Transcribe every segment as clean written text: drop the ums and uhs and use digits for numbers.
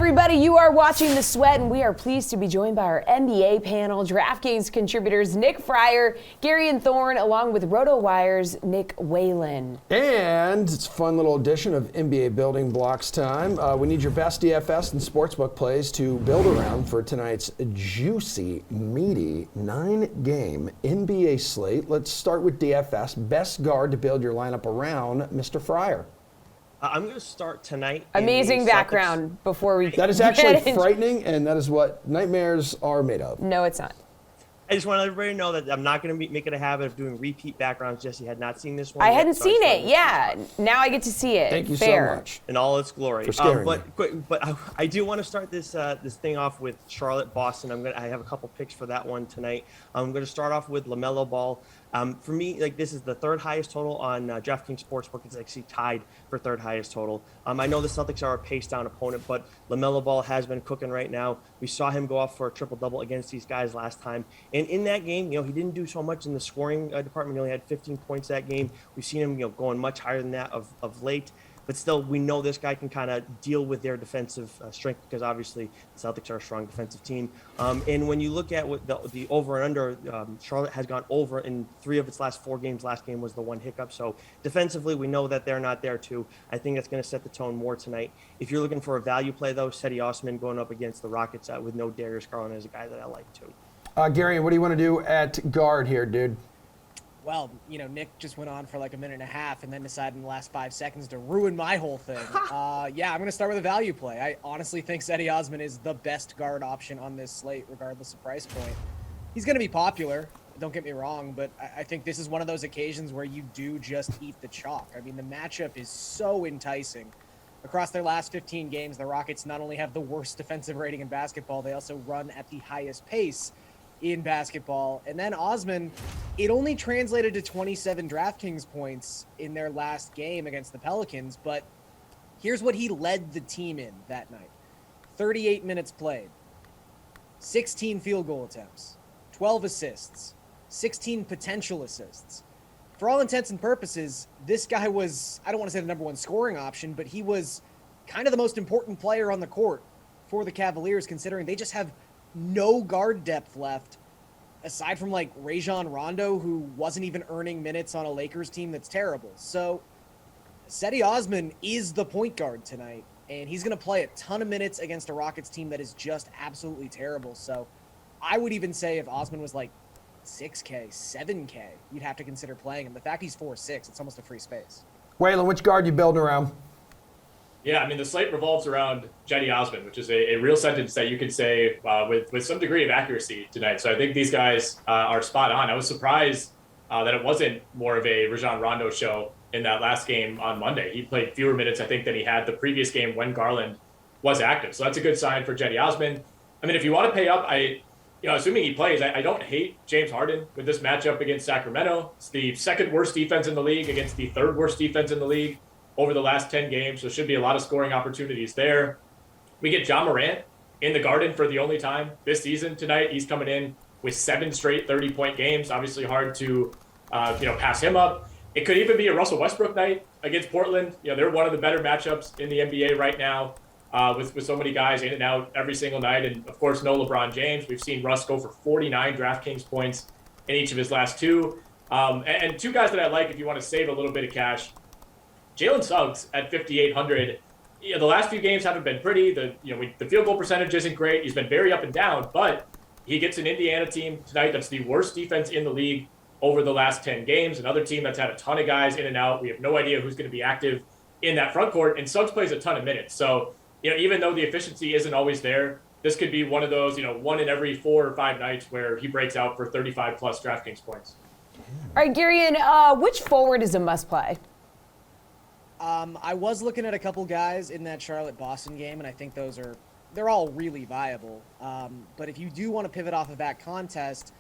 everybody? You are watching The Sweat, and we are pleased to be joined by our NBA panel, DraftKings contributors Nick Friar, Garion Thorne, along with Rotowire's Nick Whalen. And it's a fun little edition of NBA Building Blocks time. We need your best DFS and sportsbook plays to build around for tonight's juicy, meaty 9-game NBA slate. Let's start with DFS. Best guard to build your lineup around, Mr. Friar. I'm going to start tonight. Amazing background before we That is actually frightening, and that is what nightmares are made of. No, it's not. I just want everybody to know that I'm not going to make it a habit of doing repeat backgrounds. Jesse had not seen this one. I hadn't seen it. Yeah, now I get to see it. Thank you Fair. so much. In all its glory. For scaring but I do want to start this thing off with Charlotte Boston. I have a couple picks for that one tonight. I'm going to start off with LaMelo Ball. For me, this is the third highest total on DraftKings Sportsbook. It's actually tied for third highest total. I know the Celtics are a pace-down opponent, but LaMelo Ball has been cooking right now. We saw him go off for a triple-double against these guys last time. And in that game, he didn't do so much in the scoring department. He only had 15 points that game. We've seen him going much higher than that of late. But still, we know this guy can kind of deal with their defensive strength because obviously the Celtics are a strong defensive team. And when you look at what the over and under, Charlotte has gone over in 3 of its last 4 games. Last game was the one hiccup. So defensively, we know that they're not there too. I think that's going to set the tone more tonight. If you're looking for a value play, though, Cedi Osman going up against the Rockets with no Darius Garland is a guy that I like too. Gary, what do you want to do at guard here, dude? Well, Nick just went on for like a minute and a half and then decided in the last 5 seconds to ruin my whole thing. Yeah, I'm going to start with a value play. I honestly think Cedi Osman is the best guard option on this slate, regardless of price point. He's going to be popular, don't get me wrong, but I think this is one of those occasions where you do just eat the chalk. I mean, the matchup is so enticing. Across their last 15 games, the Rockets not only have the worst defensive rating in basketball, they also run at the highest pace in basketball. And then Osman, it only translated to 27 DraftKings points in their last game against the Pelicans, but here's what he led the team in that night. 38 minutes played, 16 field goal attempts, 12 assists, 16 potential assists. For all intents and purposes, this guy was, I don't want to say the number one scoring option, but he was kind of the most important player on the court for the Cavaliers, considering they just have no guard depth left, aside from like Rajon Rondo, who wasn't even earning minutes on a Lakers team that's terrible. So Cedi Osman is the point guard tonight, and he's going to play a ton of minutes against a Rockets team that is just absolutely terrible. So I would even say if Osman was like 6K, 7K, you'd have to consider playing him. The fact he's 4-6, it's almost a free space. Whalen, which guard you building around? Yeah, I mean, the slate revolves around Cedi Osman, which is a real sentence that you can say with some degree of accuracy tonight. So I think these guys are spot on. I was surprised that it wasn't more of a Rajon Rondo show in that last game on Monday. He played fewer minutes, I think, than he had the previous game when Garland was active. So that's a good sign for Cedi Osman. I mean, if you want to pay up, assuming he plays, I don't hate James Harden with this matchup against Sacramento. It's the second worst defense in the league against the third worst defense in the league over the last 10 games. So should be a lot of scoring opportunities there. We get Ja Morant in the Garden for the only time this season tonight. He's coming in with 7 straight 30-point games. Obviously hard to, pass him up. It could even be a Russell Westbrook night against Portland. They're one of the better matchups in the NBA right now with so many guys in and out every single night. And of course, no LeBron James. We've seen Russ go for 49 DraftKings points in each of his last 2. And 2 guys that I like if you want to save a little bit of cash. Jalen Suggs at 5,800. The last few games haven't been pretty. The field goal percentage isn't great. He's been very up and down, but he gets an Indiana team tonight that's the worst defense in the league over the last 10 games. Another team that's had a ton of guys in and out. We have no idea who's going to be active in that front court, and Suggs plays a ton of minutes. So, even though the efficiency isn't always there, this could be one of those, one in every 4 or 5 nights where he breaks out for 35 plus DraftKings points. All right, Garion, which forward is a must play? I was looking at a couple guys in that Charlotte-Boston game, and I think they're all really viable. But if you do want to pivot off of that contest,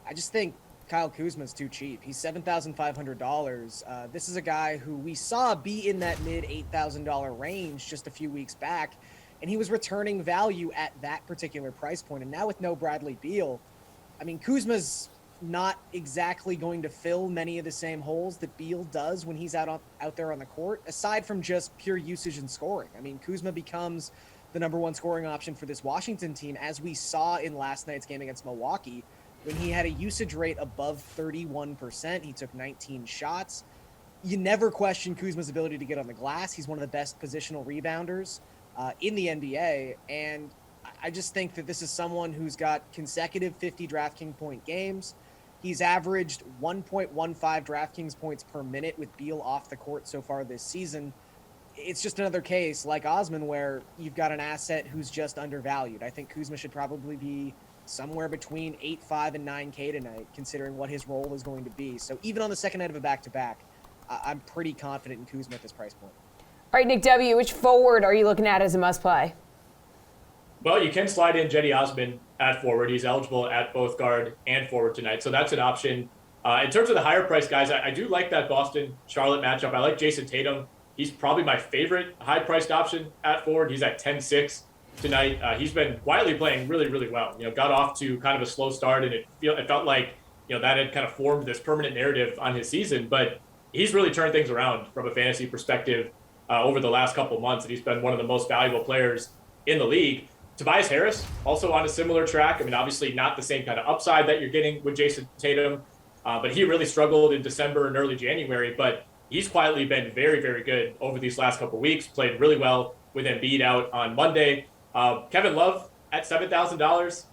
I just think Kyle Kuzma's too cheap. He's $7,500. This is a guy who we saw be in that mid $8,000 range just a few weeks back, and he was returning value at that particular price point. And now with no Bradley Beal, I mean, Kuzma's not exactly going to fill many of the same holes that Beal does when he's out there on the court, aside from just pure usage and scoring. I mean, Kuzma becomes the number one scoring option for this Washington team, as we saw in last night's game against Milwaukee, when he had a usage rate above 31%. He took 19 shots. You never question Kuzma's ability to get on the glass. He's one of the best positional rebounders in the NBA. And I just think that this is someone who's got consecutive 50 DraftKings point games. He's averaged 1.15 DraftKings points per minute with Beal off the court so far this season. It's just another case like Osman where you've got an asset who's just undervalued. I think Kuzma should probably be somewhere between 8.5 and 9K tonight, considering what his role is going to be. So even on the second night of a back-to-back, I'm pretty confident in Kuzma at this price point. All right, Nick W., which forward are you looking at as a must-play? Well, you can slide in Cedi Osman at forward. He's eligible at both guard and forward tonight, so that's an option. In terms of the higher price guys, I do like that Boston-Charlotte matchup. I like Jayson Tatum. He's probably my favorite high-priced option at forward. He's at 10-6 tonight. He's been quietly playing really, really well. Got off to kind of a slow start, and it felt like that had kind of formed this permanent narrative on his season, but he's really turned things around from a fantasy perspective over the last couple of months, and he's been one of the most valuable players in the league. Tobias Harris, also on a similar track. I mean, obviously not the same kind of upside that you're getting with Jayson Tatum, but he really struggled in December and early January, but he's quietly been very, very good over these last couple of weeks, played really well with Embiid out on Monday. Kevin Love at $7,000,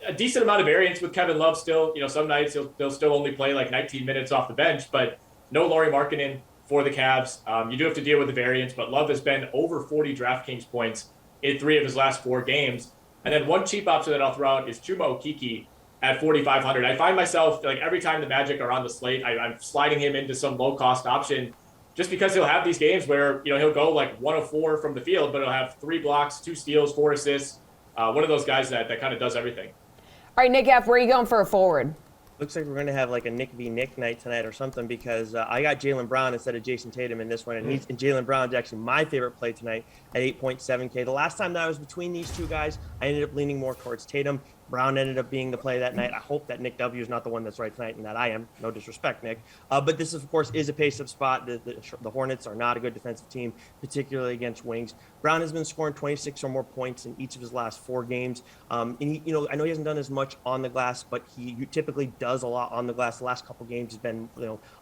a decent amount of variance with Kevin Love still. Some nights he'll still only play like 19 minutes off the bench, but no Lauri Markkanen for the Cavs. You do have to deal with the variance, but Love has been over 40 DraftKings points in 3 of his last 4 games. And then one cheap option that I'll throw out is Chuma Okeke at 4,500. I find myself, like, every time the Magic are on the slate, I'm sliding him into some low-cost option just because he'll have these games where, he'll go like 1 of 4 from the field, but he'll have 3 blocks, 2 steals, 4 assists. One of those guys that kind of does everything. All right, Nick F., where are you going for a forward? Looks like we're going to have like a Nick v. Nick night tonight or something, because I got Jaylen Brown instead of Jayson Tatum in this one, and Jaylen Brown's actually my favorite play tonight at 8.7K. The last time that I was between these two guys, I ended up leaning more towards Tatum. Brown ended up being the play that night. I hope that Nick W. is not the one that's right tonight, and that I am. No disrespect, Nick. But this, of course, is a pace-up spot. The Hornets are not a good defensive team, particularly against wings. Brown has been scoring 26 or more points in each of his last 4 games. And he, I know he hasn't done as much on the glass, but he typically does a lot on the glass. The last couple games has been,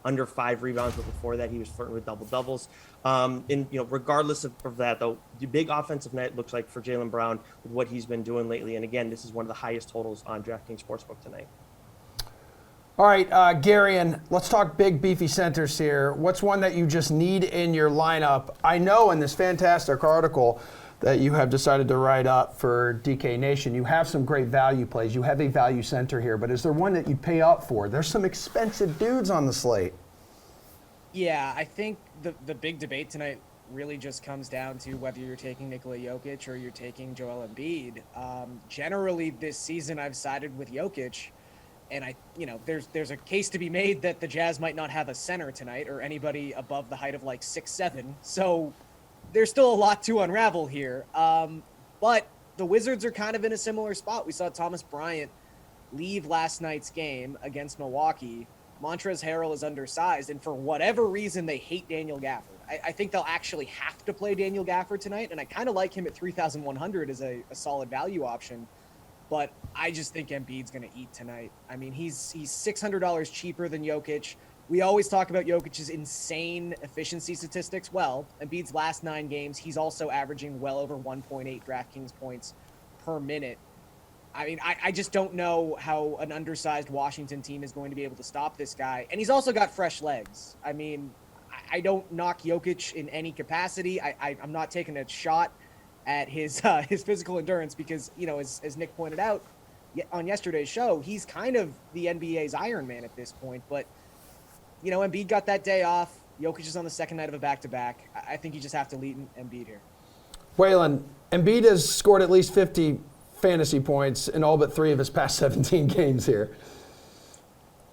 under 5 rebounds, but before that he was flirting with double-doubles. And regardless of that, though, the big offensive night looks like for Jaylen Brown with what he's been doing lately. And again, this is one of the highest totals on DraftKings Sportsbook tonight. All right, Garion, let's talk big, beefy centers here. What's one that you just need in your lineup? I know in this fantastic article that you have decided to write up for DK Nation, you have some great value plays. You have a value center here, but is there one that you pay up for? There's some expensive dudes on the slate. Yeah, I think the big debate tonight really just comes down to whether you're taking Nikola Jokic or you're taking Joel Embiid. Generally, this season I've sided with Jokic, and there's a case to be made that the Jazz might not have a center tonight or anybody above the height of like 6'7". So there's still a lot to unravel here. But the Wizards are kind of in a similar spot. We saw Thomas Bryant leave last night's game against Milwaukee. Montrezl Harrell is undersized, and for whatever reason, they hate Daniel Gafford. I think they'll actually have to play Daniel Gafford tonight, and I kind of like him at 3,100 as a solid value option, but I just think Embiid's going to eat tonight. I mean, he's $600 cheaper than Jokic. We always talk about Jokic's insane efficiency statistics. Well, Embiid's last 9 games, he's also averaging well over 1.8 DraftKings points per minute. I mean, I just don't know how an undersized Washington team is going to be able to stop this guy. And he's also got fresh legs. I mean, I don't knock Jokic in any capacity. I'm not taking a shot at his physical endurance because, as Nick pointed out on yesterday's show, he's kind of the NBA's Iron Man at this point. But, Embiid got that day off. Jokic is on the second night of a back-to-back. I think you just have to lead Embiid here. Whalen, Embiid has scored at least 50 fantasy points in all but 3 of his past 17 games here.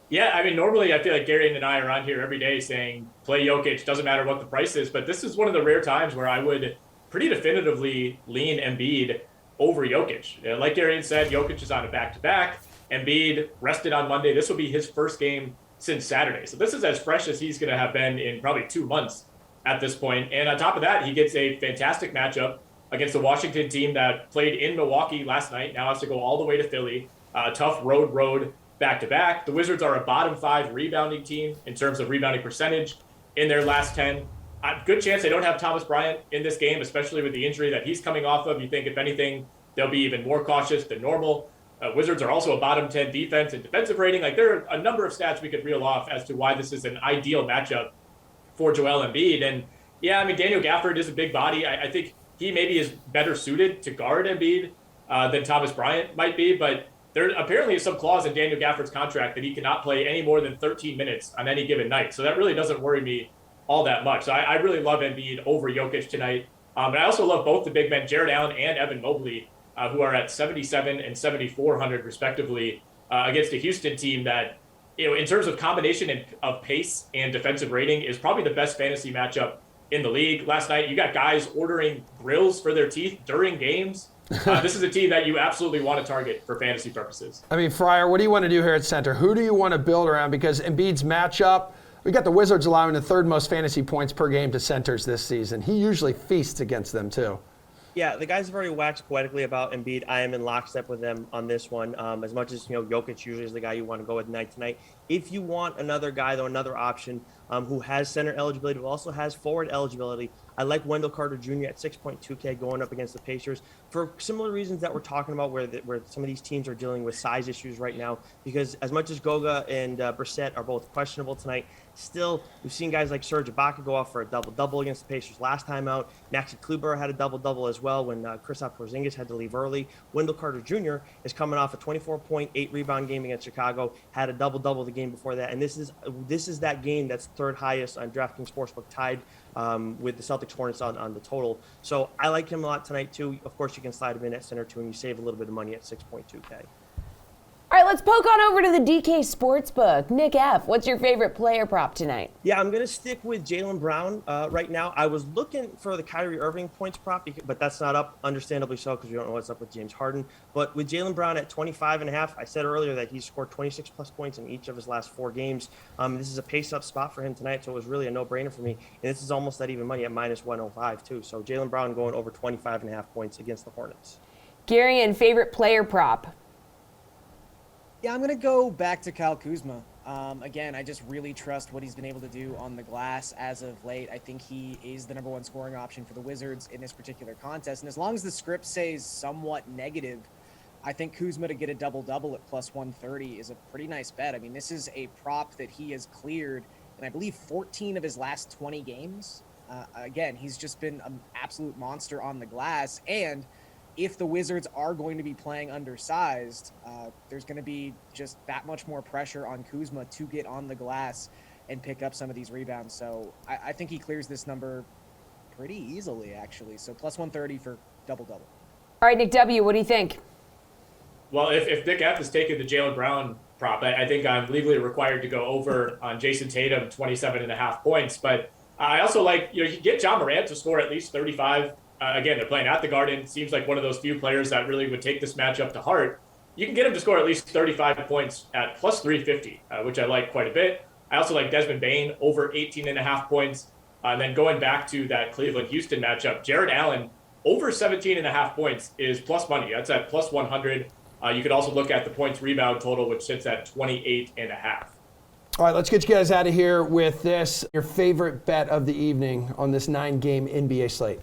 Yeah, I mean, normally I feel like Garion and I are on here every day saying play Jokic, doesn't matter what the price is, but this is one of the rare times where I would pretty definitively lean Embiid over Jokic. Like Garion said, Jokic is on a back-to-back. Embiid rested on Monday. This will be his first game since Saturday. So this is as fresh as he's going to have been in probably 2 months at this point. And on top of that, he gets a fantastic matchup against the Washington team that played in Milwaukee last night, now has to go all the way to Philly. Tough road back-to-back. The Wizards are a bottom 5 rebounding team in terms of rebounding percentage in their last 10. Good chance they don't have Thomas Bryant in this game, especially with the injury that he's coming off of. You think, if anything, they'll be even more cautious than normal. Wizards are also a bottom 10 defense and defensive rating. Like, there are a number of stats we could reel off as to why this is an ideal matchup for Joel Embiid. And yeah, I mean, Daniel Gafford is a big body. I think he maybe is better suited to guard Embiid than Thomas Bryant might be, but there apparently is some clause in Daniel Gafford's contract that he cannot play any more than 13 minutes on any given night. So that really doesn't worry me all that much. So I really love Embiid over Jokic tonight. And I also love both the big men, Jared Allen and Evan Mobley, who are at 7,700 and 7,400 respectively, against a Houston team that, in terms of combination of pace and defensive rating, is probably the best fantasy matchup in the league. Last night, you got guys ordering grills for their teeth during games. This is a team that you absolutely want to target for fantasy purposes. I mean, Friar, what do you want to do here at center? Who do you want to build around? Because Embiid's matchup, we got the Wizards allowing the 3rd most fantasy points per game to centers this season. He usually feasts against them, too. Yeah, the guys have already waxed poetically about Embiid. I am in lockstep with them on this one. As much as, Jokic usually is the guy you want to go with night to night. If you want another guy, though, another option who has center eligibility, but also has forward eligibility, I like Wendell Carter Jr. at 6.2K going up against the Pacers for similar reasons that we're talking about, where some of these teams are dealing with size issues right now. Because as much as Goga and Brissett are both questionable tonight, still, we've seen guys like Serge Ibaka go off for a double-double against the Pacers last time out. Maxi Kleber had a double-double as well when Kristaps Porzingis had to leave early. Wendell Carter Jr. is coming off a 24.8 rebound game against Chicago, had a double-double the game before that. And this is that game that's 3rd highest on DraftKings Sportsbook, tied with the Celtics Hornets on the total. So I like him a lot tonight, too. Of course, you can slide him in at center, too, and you save a little bit of money at 6.2K. All right, let's poke on over to the DK Sportsbook. Nick F., what's your favorite player prop tonight? Yeah, I'm going to stick with Jaylen Brown right now. I was looking for the Kyrie Irving points prop, but that's not up, understandably so, because we don't know what's up with James Harden. But with Jaylen Brown at 25.5, I said earlier that he's scored 26-plus points in each of his last 4 games. This is a pace-up spot for him tonight, so it was really a no-brainer for me. And this is almost that even money at minus 105, too. So Jaylen Brown going over 25.5 points against the Hornets. Garion, favorite player prop? Yeah, I'm going to go back to Kyle Kuzma. Again, I just really trust what he's been able to do on the glass as of late. I think he is the #1 scoring option for the Wizards in this particular contest. And as long as the script stays somewhat negative, I think Kuzma to get a double-double at plus 130 is a pretty nice bet. I mean, this is a prop that he has cleared in, I believe, 14 of his last 20 games. Again, he's just been an absolute monster on the glass. And if the Wizards are going to be playing undersized, there's going to be just that much more pressure on Kuzma to get on the glass and pick up some of these rebounds. So I think he clears this number pretty easily, actually. So plus 130 for double-double. All right, Nick W., what do you think? Well, if Nick F. is taking the Jaylen Brown prop, I think I'm legally required to go over on Jayson Tatum, 27.5 points. But I also like, you can get John Morant to score at least 35. Again, they're playing at the Garden. Seems like one of those few players that really would take this matchup to heart. You can get him to score at least 35 points at plus 350, which I like quite a bit. I also like Desmond Bane over 18.5 points. And then going back to that Cleveland-Houston matchup, Jared Allen over 17.5 points is plus money. That's at plus 100. You could also look at the points rebound total, which sits at 28.5. All right, let's get you guys out of here with this. Your favorite bet of the evening on this 9-game NBA slate.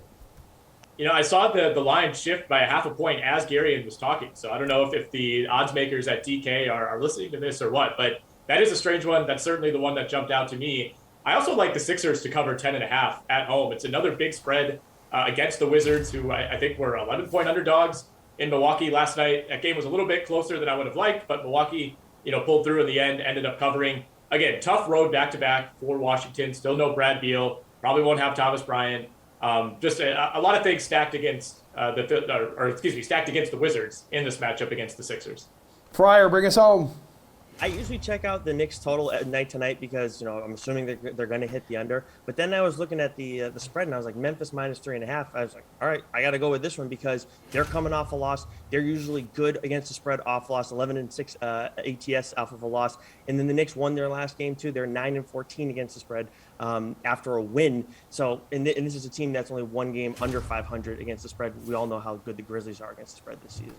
I saw the line shift by 0.5 point as Garion was talking. So I don't know if the odds makers at DK are listening to this or what, but that is a strange one. That's certainly the one that jumped out to me. I also like the Sixers to cover 10.5 at home. It's another big spread against the Wizards, who I think were 11-point underdogs in Milwaukee last night. That game was a little bit closer than I would have liked, but Milwaukee, pulled through in the end, ended up covering. Again, tough road back-to-back for Washington. Still no Brad Beal. Probably won't have Thomas Bryant. Just a lot of things stacked against stacked against the Wizards in this matchup against the Sixers. Friar, bring us home. I usually check out the Knicks total at night to night because I'm assuming they're going to hit the under. But then I was looking at the spread and I was like, Memphis minus 3.5. I was like, all right, I got to go with this one because they're coming off a loss. They're usually good against the spread off loss, 11-6 ATS off of a loss. And then the Knicks won their last game too. They're 9-14 against the spread after a win. So and this is a team that's only one game under 500 against the spread. We all know how good the Grizzlies are against the spread this season.